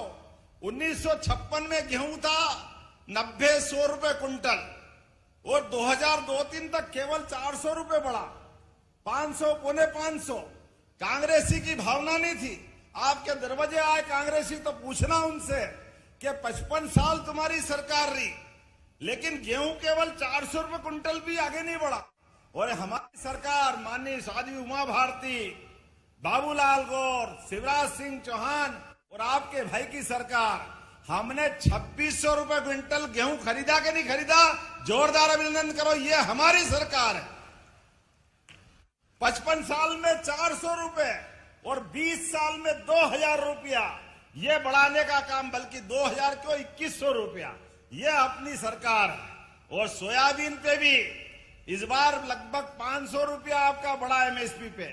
1956 में गेहूं था 90-100 रुपए कुंटल, और 2002-03 तक केवल 400 रुपए बढ़ा, 500 पौने 500। कांग्रेसी की भावना नहीं थी। आपके दरवाजे आए कांग्रेसी तो पूछना उनसे कि 55 साल तुम्हारी सरकार रही, लेकिन गेहूं केवल 400 रुपए कुंटल भी आगे नहीं बढ़ा। और हमारी सरकार माननीय साध्वी उमा भारती, बाबूलाल गौर, शिवराज सिंह चौहान और आपके भाई की सरकार, हमने 2600 रुपए क्विंटल गेहूं खरीदा कि नहीं खरीदा? जोरदार अभिनंदन करो, ये हमारी सरकार है। 55 साल में 400 रुपए और 20 साल में 2000 रुपया, ये बढ़ाने का काम, बल्कि 2000 क्यों 2100 रुपया, ये अपनी सरकार है। और सोयाबीन पे भी इस बार लगभग 500 रुपया आपका बढ़ा एमएसपी पे।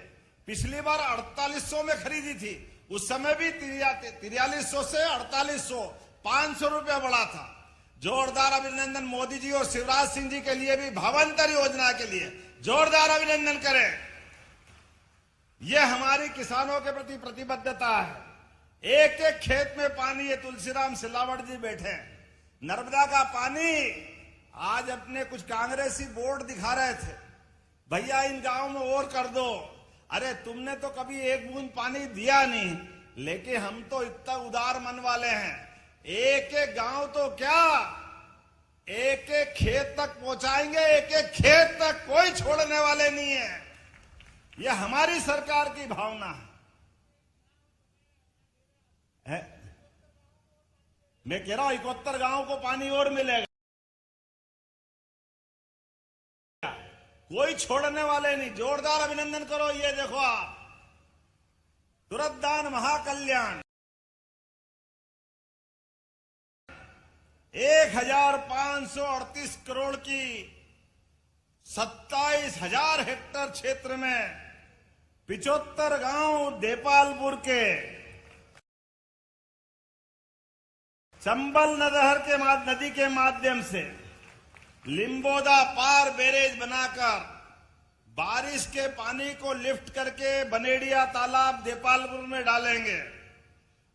पिछली बार 4800 में खरीदी थी, उस समय भी 4300 से 4800, 500 रुपया बढ़ा था। जोरदार अभिनंदन मोदी जी और शिवराज सिंह जी के लिए भी, भावांतर योजना के लिए जोरदार अभिनंदन करें। यह हमारी किसानों के प्रति प्रतिबद्धता है। एक एक खेत में पानी, ये तुलसीराम सिलावट जी बैठे हैं, नर्मदा का पानी। आज अपने कुछ कांग्रेसी बोर्ड दिखा रहे थे भैया इन गांव में और कर दो। अरे तुमने तो कभी एक बूंद पानी दिया नहीं, लेकिन हम तो इतना उदार मन वाले हैं, एक एक गांव तो क्या एक एक खेत तक पहुंचाएंगे, एक एक खेत तक कोई छोड़ने वाले नहीं है। यह हमारी सरकार की भावना है। मैं कह रहा हूं 71 गांव को पानी और मिलेगा, कोई छोड़ने वाले नहीं। जोरदार अभिनंदन करो। ये देखो आप, तुरंत दान महाकल्याण 1538 करोड़ की 27,000 हेक्टेयर क्षेत्र में 75 गांव देपालपुर के चंबल नदी के माध्यम से लिम्बोदा पार बैरेज बनाकर बारिश के पानी को लिफ्ट करके बनेड़िया तालाब देपालपुर में डालेंगे,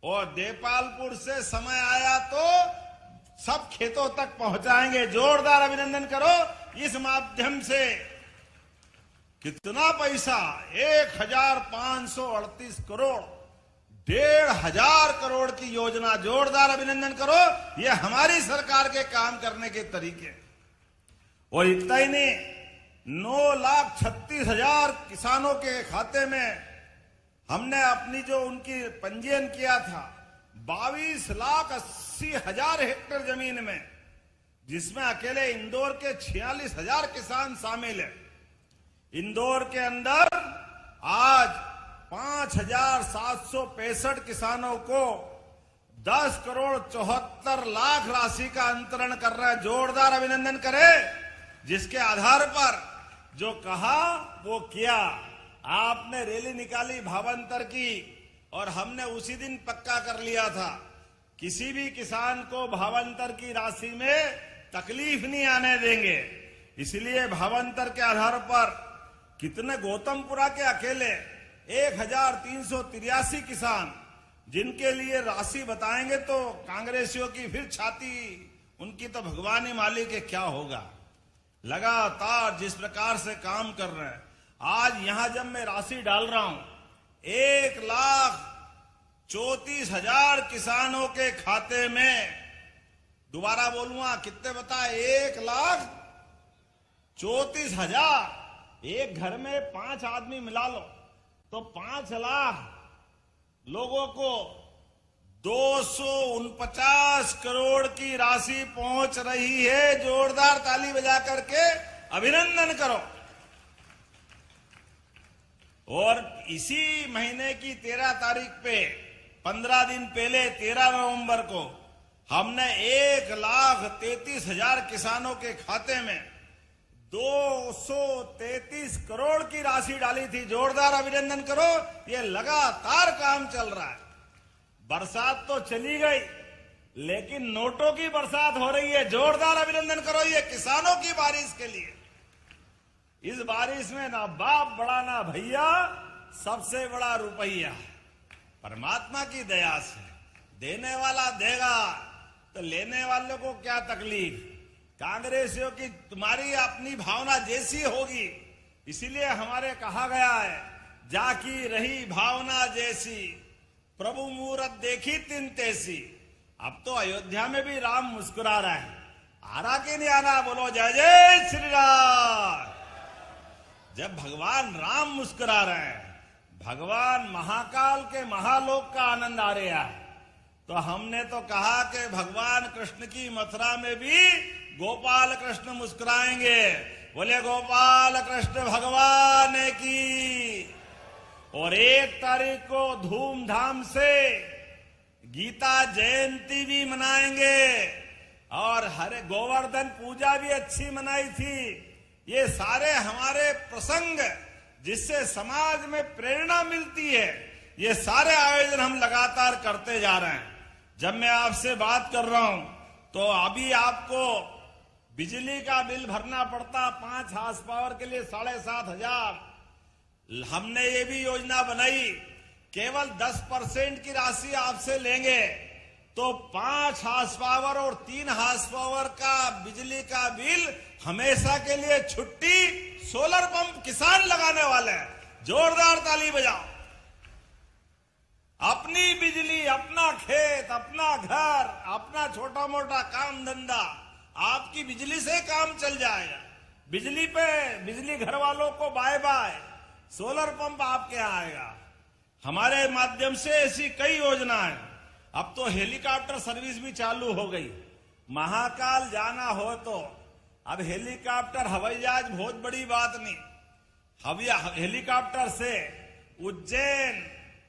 और देपालपुर से समय आया तो सब खेतों तक पहुंचाएंगे। जोरदार अभिनंदन करो। इस माध्यम से कितना पैसा, 1538 करोड़, 1,500 करोड़ की योजना। जोरदार अभिनंदन करो। ये हमारी सरकार के काम करने के तरीके। और इतना ही नहीं, 9,36,000 किसानों के खाते में हमने अपनी जो उनकी पंजीयन किया था 22,80,000 हेक्टेयर जमीन में, जिसमें अकेले इंदौर के 46,000 किसान शामिल है। इंदौर के अंदर आज 5,765 किसानों को 10 करोड़ 74 लाख राशि का अंतरण कर रहे हैं। जोरदार अभिनंदन करें। जिसके आधार पर जो कहा वो किया। आपने रैली निकाली भावांतर की, और हमने उसी दिन पक्का कर लिया था किसी भी किसान को भावांतर की राशि में तकलीफ नहीं आने देंगे। इसलिए भावांतर के आधार पर कितने, गौतमपुरा के अकेले 1,383 किसान जिनके लिए राशि बताएंगे तो कांग्रेसियों की फिर छाती, उनकी तो भगवान ही मालिक है क्या होगा। लगातार जिस प्रकार से काम कर रहे हैं, आज यहां जब मैं राशि डाल रहा हूं 1,34,000 किसानों के खाते में, दोबारा बोलूंगा कितने बताए, 1,34,000। एक घर में 5 आदमी मिला लो तो 5 लाख लोगों को 249 करोड़ की राशि पहुंच रही है। जोरदार ताली बजा करके अभिनंदन करो। और इसी महीने की 13 तारीख पे, 15 दिन पहले 13 नवंबर को हमने 1,33,000 किसानों के खाते में 233 करोड़ की राशि डाली थी। जोरदार अभिनंदन करो। ये लगातार काम चल रहा है। बरसात तो चली गई, लेकिन नोटों की बरसात हो रही है। जोरदार अभिनंदन करो ये किसानों की बारिश के लिए। इस बारिश में ना बाप बड़ा ना भैया, सबसे बड़ा रुपया। परमात्मा की दया से देने वाला देगा, तो लेने वालों को क्या तकलीफ। कांग्रेसियों की तुम्हारी अपनी भावना जैसी होगी, इसीलिए हमारे कहा गया है, जाकी रही भावना जैसी, प्रभु मूरत देखी तिन तैसी। अब तो अयोध्या में भी राम मुस्कुरा रहा है। आ रहा कि नहीं आ रहा? बोलो जय जय श्री राम। जब भगवान राम मुस्कुरा रहे हैं, भगवान महाकाल के महालोक का आनंद आ रहा है, तो हमने तो कहा कि भगवान कृष्ण की मथुरा में भी गोपाल कृष्ण मुस्कुराएंगे। बोले गोपाल कृष्ण भगवान की। और 1 तारीख को धूमधाम से गीता जयंती भी मनाएंगे, और हरे गोवर्धन पूजा भी अच्छी मनाई थी। ये सारे हमारे प्रसंग जिससे समाज में प्रेरणा मिलती है, ये सारे आयोजन हम लगातार करते जा रहे हैं। जब मैं आपसे बात कर रहा हूं तो अभी आपको बिजली का बिल भरना पड़ता 5 हार्स पावर के लिए 7,500। हमने ये भी योजना बनाई, केवल 10% की राशि आपसे लेंगे, तो 5 हार्स पावर और 3 हार्स पावर का बिजली का बिल हमेशा के लिए छुट्टी। सोलर पंप किसान लगाने वाले हैं, जोरदार ताली बजाओ। अपनी बिजली, अपना खेत, अपना घर, अपना छोटा मोटा काम धंधा, आपकी बिजली से काम चल जाएगा। बिजली पे, बिजली घर वालों को बाय बाय, सोलर पंप आपके यहाँ आएगा। हमारे माध्यम से ऐसी कई योजनाएं। अब तो हेलीकॉप्टर सर्विस भी चालू हो गई। महाकाल जाना हो तो अब हेलीकॉप्टर, हवाई जहाज बहुत बड़ी बात नहीं। हेलीकॉप्टर से उज्जैन,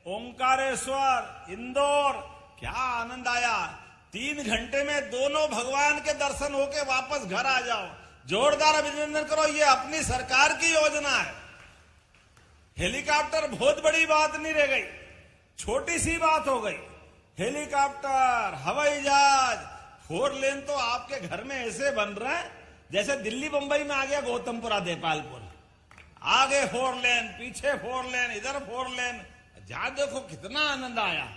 ओंकारेश्वर, इंदौर, क्या आनंद आया। 3 घंटे में दोनों भगवान के दर्शन होके वापस घर आ जाओ। जोरदार अभिनंदन करो, ये अपनी सरकार की योजना है। हेलीकॉप्टर बहुत बड़ी बात नहीं रह गई, छोटी सी बात हो गई। हेलीकॉप्टर, हवाई जहाज, 4 लेन तो आपके घर में ऐसे बन रहा है जैसे दिल्ली बंबई में आ गया गौतमपुरा देपालपुर। आगे 4 लेन, पीछे 4 लेन, इधर 4 लेन। जहां देखो कितना आनंद आया।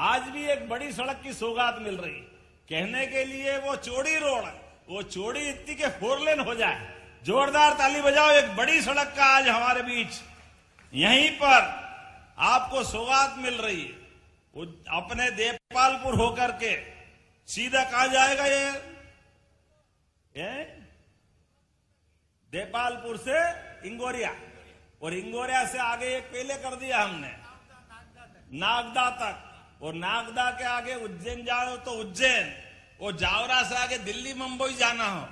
आज भी एक बड़ी सड़क की सौगात मिल रही। कहने के लिए वो चौड़ी रोड, वो चौड़ी इतनी के 4 लेन हो जाए। जोरदार ताली बजाओ। एक बड़ी सड़क का आज हमारे बीच यहीं पर आपको सौगात मिल रही है। वो अपने देपालपुर होकर के सीधा कहां जाएगा ये देपालपुर से इंगोरिया, और इंगोरिया से आगे एक पहले कर दिया हमने नागदा तक, और नागदा के आगे उज्जैन जाओ तो उज्जैन, और जावरा से आगे दिल्ली मुंबई जाना हो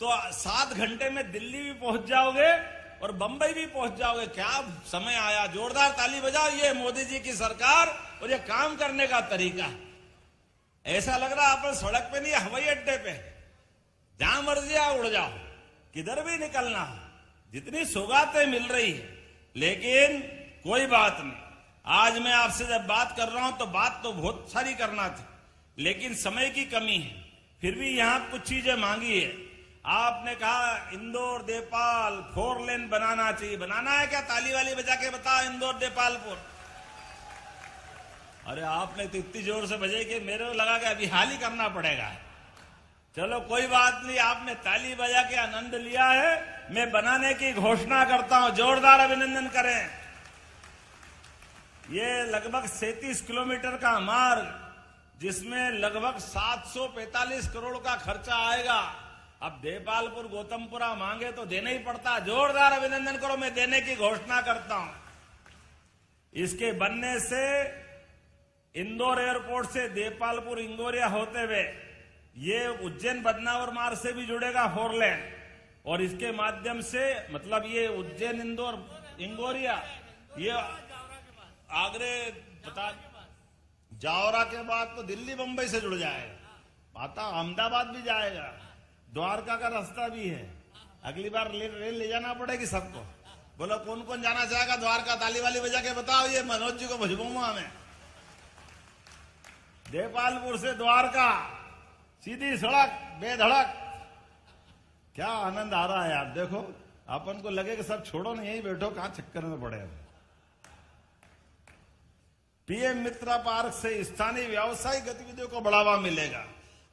तो 7 घंटे में दिल्ली भी पहुंच जाओगे और बंबई भी पहुंच जाओगे। क्या समय आया। जोरदार ताली बजाओ। ये मोदी जी की सरकार और ये काम करने का तरीका है। ऐसा लग रहा है अपन सड़क पे नहीं, हवाई अड्डे पे, जहां मर्जी आ उड़ जाओ, किधर भी निकलना। जितनी सौगातें मिल रही है, लेकिन कोई बात नहीं। आज मैं आपसे जब बात कर रहा हूं तो बात तो बहुत सारी करना थी, लेकिन समय की कमी है। फिर भी यहां कुछ चीजें मांगी है। आपने कहा इंदौर देपाल 4 लेन बनाना चाहिए। बनाना है क्या? ताली वाली बजा के बताओ। इंदौर देपालपुर। अरे आपने तो इतनी जोर से बजाई कि मेरे को लगा कि अभी हाल ही करना पड़ेगा। चलो कोई बात नहीं, आपने ताली बजा के आनंद लिया है। मैं बनाने की घोषणा करता हूं। जोरदार अभिनंदन करें। ये लगभग 37 किलोमीटर का मार्ग, जिसमें लगभग 745 करोड़ का खर्चा आएगा। अब देपालपुर गौतमपुरा मांगे तो देना ही पड़ता। जोरदार अभिनंदन करो। मैं देने की घोषणा करता हूं। इसके बनने से इंदौर एयरपोर्ट से देपालपुर इंगोरिया होते हुए ये उज्जैन बदनावर मार्ग से भी जुड़ेगा 4 लेन, और इसके माध्यम से मतलब ये उज्जैन इंदौर इंगोरिया, ये आगरे बता जावरा के बाद तो दिल्ली मुंबई से जुड़ जाएगा। आता अहमदाबाद भी जाएगा। द्वारका का रास्ता भी है। अगली बार रेल ले जाना पड़ेगी सबको। बोलो कौन कौन जाना चाहेगा द्वारका? ताली वाली बजा के बताओ। ये मनोज जी को भुजबूंगा मैं। देपालपुर से द्वारका सीधी सड़क बेधड़क। क्या आनंद आ रहा है यार। देखो अपन को लगे कि सब छोड़ो ना, यहीं बैठो, कहां चक्कर में पड़े। पीएम मित्र पार्क से स्थानीय व्यावसायिक गतिविधियों को बढ़ावा मिलेगा।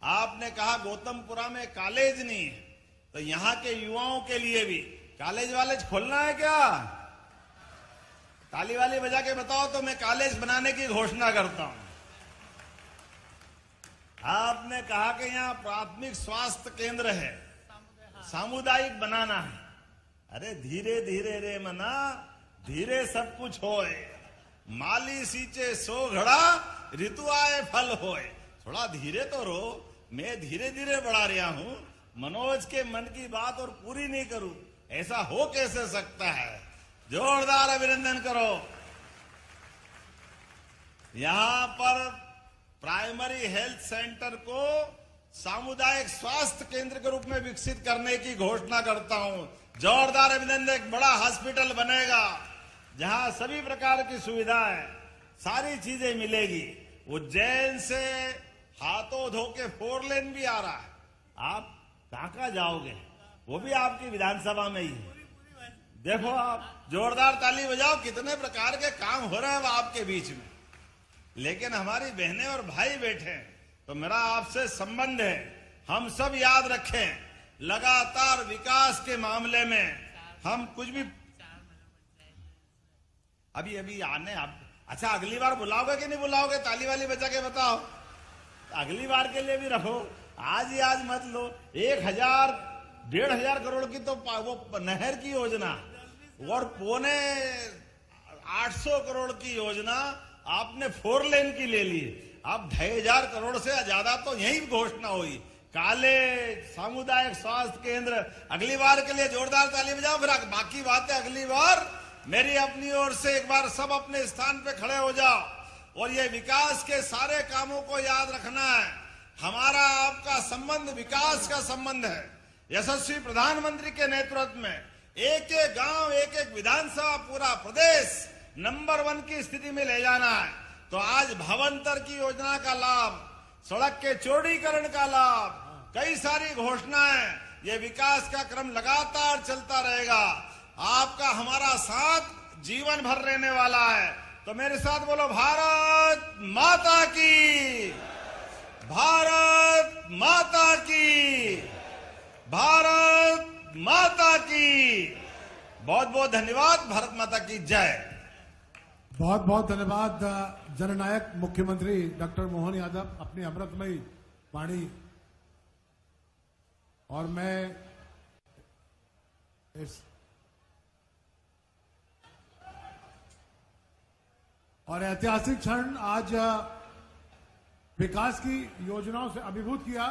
आपने कहा गौतमपुरा में कॉलेज नहीं है, तो यहां के युवाओं के लिए भी कॉलेज वालेज खोलना है क्या? ताली वाली बजा के बताओ तो मैं कॉलेज बनाने की घोषणा करता हूं। आपने कहा कि यहां प्राथमिक स्वास्थ्य केंद्र है, सामुदायिक बनाना है। अरे धीरे धीरे रे मना, धीरे सब कुछ होए। माली सींचे सो घड़ा, ऋतु आए फल होए। थोड़ा धीरे तो रो। मैं धीरे धीरे बढ़ा रहा हूं। मनोज के मन की बात और पूरी नहीं करूं, ऐसा हो कैसे सकता है? जोरदार अभिनंदन करो। यहां पर प्राइमरी हेल्थ सेंटर को सामुदायिक स्वास्थ्य केंद्र के रूप में विकसित करने की घोषणा करता हूं। जोरदार अभिनंदन। एक बड़ा हॉस्पिटल बनेगा जहां सभी प्रकार की सुविधाएं, सारी चीजें मिलेगी। उज्जैन से हाथों धो के 4 लेन भी आ रहा है। आप कहां जाओगे? वो भी आपकी विधानसभा में ही है। देखो आप जोरदार ताली बजाओ। कितने प्रकार के काम हो रहे हैं आपके बीच में। लेकिन हमारी बहनें और भाई बैठे हैं, तो मेरा आपसे संबंध है, हम सब याद रखें, लगातार विकास के मामले में हम कुछ भी अभी आने आप अच्छा अगली बार बुलाओगे कि नहीं बुलाओगे? ताली वाली बजा के बताओ। अगली बार के लिए भी रखो, आज ही आज मत लो। 1,000-1,500 करोड़ की तो वो नहर की योजना और 800 करोड़ की योजना आपने 4 लेन की ले ली। अब 2,500 करोड़ से ज्यादा तो यही घोषणा हुई। काले सामुदायिक स्वास्थ्य केंद्र, अगली बार के लिए जोरदार ताली बजाओ। फिर बाकी बातें अगली बार मेरी अपनी ओर से एक बार सब अपने स्थान पे खड़े हो जाओ और ये विकास के सारे कामों को याद रखना है। हमारा आपका संबंध विकास का संबंध है। यशस्वी प्रधानमंत्री के नेतृत्व में एक एक गांव, एक एक विधानसभा, पूरा प्रदेश नंबर 1 की स्थिति में ले जाना है। तो आज भवंतर की योजना का लाभ, सड़क के चौड़ीकरण का लाभ, कई सारी घोषणाएं, ये विकास का क्रम लगातार चलता रहेगा। आपका हमारा साथ जीवन भर रहने वाला है। तो मेरे साथ बोलो, भारत माता की, भारत माता की, भारत माता की। बहुत बहुत धन्यवाद। भारत माता की जय।
बहुत बहुत धन्यवाद जननायक मुख्यमंत्री डॉक्टर मोहन यादव अपनी अमृतमयी वाणी। और मैं इस और ऐतिहासिक क्षण आज विकास की योजनाओं से अभिभूत किया।